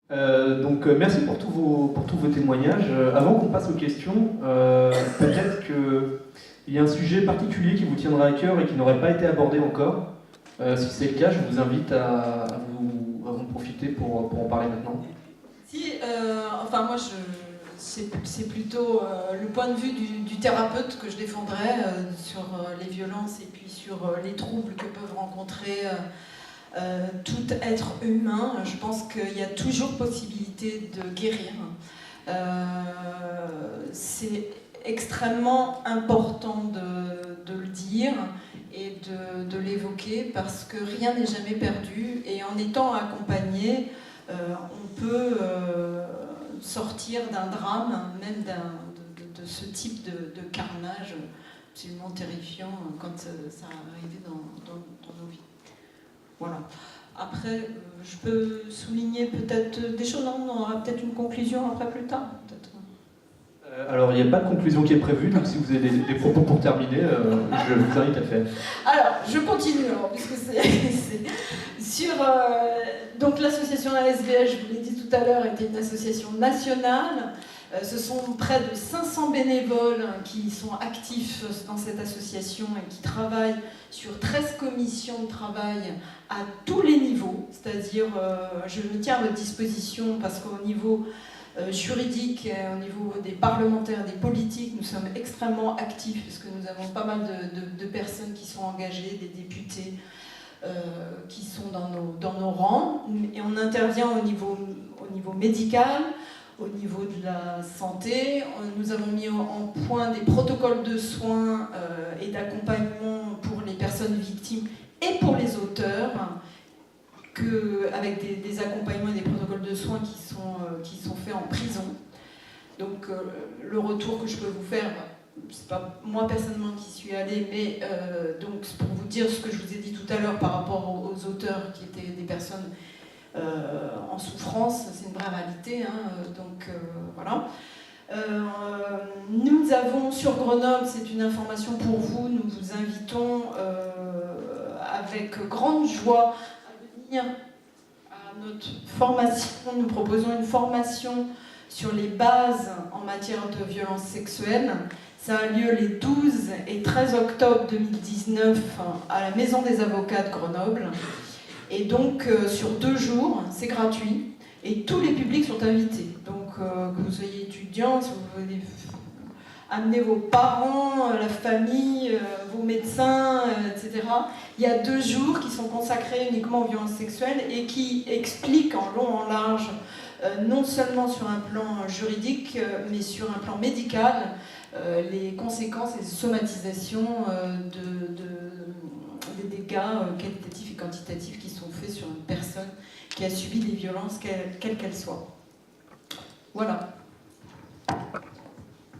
Merci pour tous vos témoignages. Avant qu'on passe aux questions, peut-être qu'il y a un sujet particulier qui vous tiendra à cœur et qui n'aurait pas été abordé encore. Si c'est le cas, je vous invite à vous en profiter pour en parler maintenant. Si, enfin moi c'est plutôt le point de vue du thérapeute que je défendrais sur les violences et puis sur les troubles que peuvent rencontrer tout être humain. Je pense qu'il y a toujours possibilité de guérir. C'est extrêmement important de le dire et de l'évoquer parce que rien n'est jamais perdu et en étant accompagné, on peut sortir d'un drame, même de ce type de carnage absolument terrifiant quand ça arrivait dans nos vies. Voilà. Après, je peux souligner peut-être des choses, non, on aura peut-être une conclusion après plus tard. Alors, il n'y a pas de conclusion qui est prévue, donc si vous avez des propos pour terminer, je vous invite à le faire. Alors, je continue, puisque c'est sur... donc l'association ASVS, je vous l'ai dit tout à l'heure, était une association nationale. Ce sont près de 500 bénévoles qui sont actifs dans cette association et qui travaillent sur 13 commissions de travail à tous les niveaux. C'est-à-dire, je me tiens à votre disposition parce qu'au niveau juridique, au niveau des parlementaires, des politiques, nous sommes extrêmement actifs puisque nous avons pas mal de personnes qui sont engagées, des députés qui sont dans nos rangs. Et on intervient au niveau médical, au niveau de la santé. Nous avons mis en point des protocoles de soins et d'accompagnement pour les personnes victimes et pour les auteurs, avec des accompagnements et des protocoles de soins qui sont faits en prison. Donc le retour que je peux vous faire, c'est pas moi personnellement qui suis allée, mais donc pour vous dire ce que je vous ai dit tout à l'heure par rapport aux auteurs qui étaient des personnes en souffrance, c'est une vraie réalité, voilà. Nous avons sur Grenoble, c'est une information pour vous, nous vous invitons avec grande joie à venir à notre formation. Nous proposons une formation sur les bases en matière de violences sexuelles. Ça a lieu les 12 et 13 octobre 2019 à la Maison des Avocats de Grenoble. Et donc, sur 2 jours, c'est gratuit et tous les publics sont invités. Donc, que vous soyez étudiant, si vous voulez amener vos parents, la famille, vos médecins, etc. Il y a 2 jours qui sont consacrés uniquement aux violences sexuelles et qui expliquent en long, en large, non seulement sur un plan juridique, mais sur un plan médical, les conséquences et les somatisations des dégâts qualitatifs et quantitatifs qui sont faits sur une personne qui a subi des violences, quelles qu'elles soient. Voilà.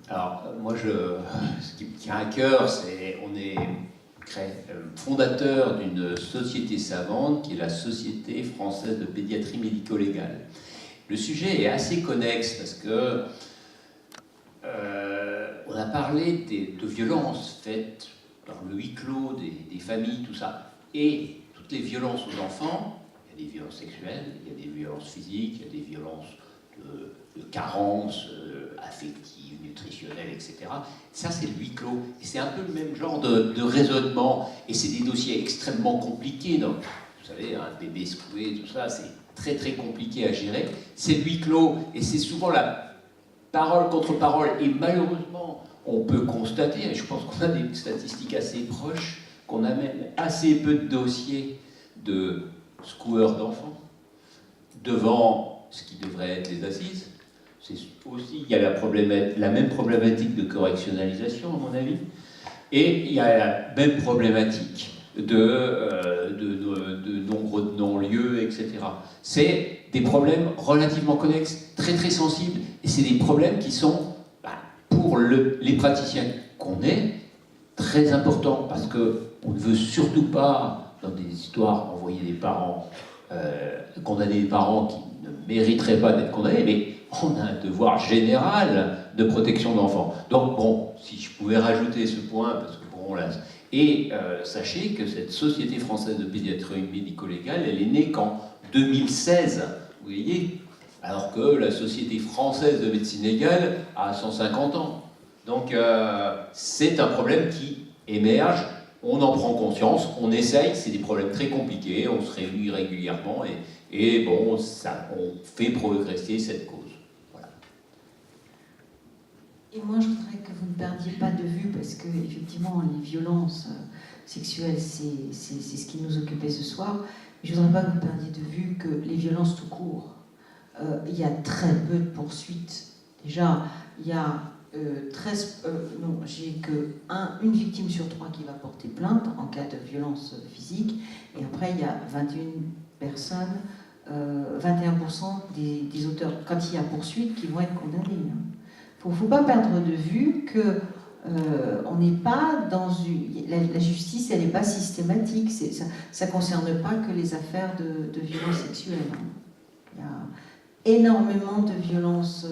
Alors, moi, ce qui me tient à cœur, c'est on est fondateur d'une société savante qui est la Société française de pédiatrie médico-légale. Le sujet est assez connexe parce que on a parlé de violences faites dans le huis clos des familles, tout ça, et toutes les violences aux enfants. Il y a des violences sexuelles, il y a des violences physiques, il y a des violences de carence affective, nutritionnelle, etc. Ça, c'est le huis clos. Et c'est un peu le même genre de raisonnement. Et c'est des dossiers extrêmement compliqués. Donc, vous savez, un bébé secoué, tout ça, c'est très très compliqué à gérer. C'est le huis clos. Et c'est souvent la parole contre parole. Et malheureusement, on peut constater, et je pense qu'on a des statistiques assez proches, qu'on a même assez peu de dossiers de secoueurs d'enfants devant ce qui devrait être les assises. C'est aussi, il y a la même problématique de correctionnalisation, à mon avis, et il y a la même problématique de nombre de non-lieux, etc. C'est des problèmes relativement connexes, très très sensibles, et c'est des problèmes qui sont, pour les praticiens qu'on est, très importants, parce qu'on ne veut surtout pas, dans des histoires, envoyer des parents, condamner des parents qui ne mériteraient pas d'être condamnés, mais on a un devoir général de protection d'enfants. Donc bon, si je pouvais rajouter ce point, parce que bon, là... Et sachez que cette Société française de pédiatrie médico-légale, elle est née qu'en 2016, vous voyez, alors que la Société française de médecine légale a 150 ans. Donc c'est un problème qui émerge, on en prend conscience, on essaye, c'est des problèmes très compliqués, on se réunit régulièrement et bon, ça, on fait progresser cette cause. Voilà. Et moi, je voudrais que vous ne perdiez pas de vue, parce que effectivement, les violences sexuelles, c'est ce qui nous occupait ce soir. Mais je ne voudrais pas que vous perdiez de vue que les violences tout court, il y a très peu de poursuites. Déjà, il y a j'ai une victime sur 3 qui va porter plainte en cas de violence physique, et après il y a 21 personnes, 21% des auteurs, quand il y a poursuite, qui vont être condamnés. Il ne faut pas perdre de vue que on n'est pas dans la justice, elle n'est pas systématique, ça ne concerne pas que les affaires de violences sexuelles. Il y a énormément de violences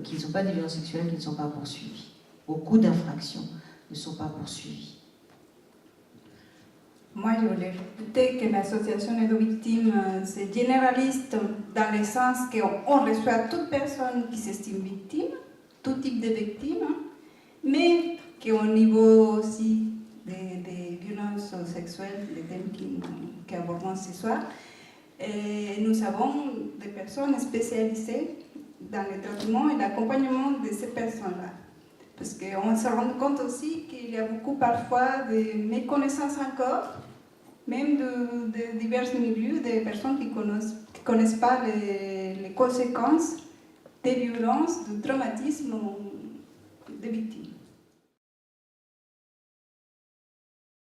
qui ne sont pas des violences sexuelles, qui ne sont pas poursuivies. Beaucoup d'infractions ne sont pas poursuivies. Moi, je voulais rajouter que l'association de victimes, c'est généraliste dans le sens qu'on reçoit toute personne qui s'estime victime, tout type de victime, mais qu'au niveau aussi des violences sexuelles, les thèmes qu'abordons ce soir, nous avons des personnes spécialisées dans le traitement et l'accompagnement de ces personnes-là. Parce qu'on se rend compte aussi qu'il y a beaucoup parfois de méconnaissances encore, même de divers milieux, des personnes qui ne connaissent pas les conséquences des violences, du traumatisme des victimes.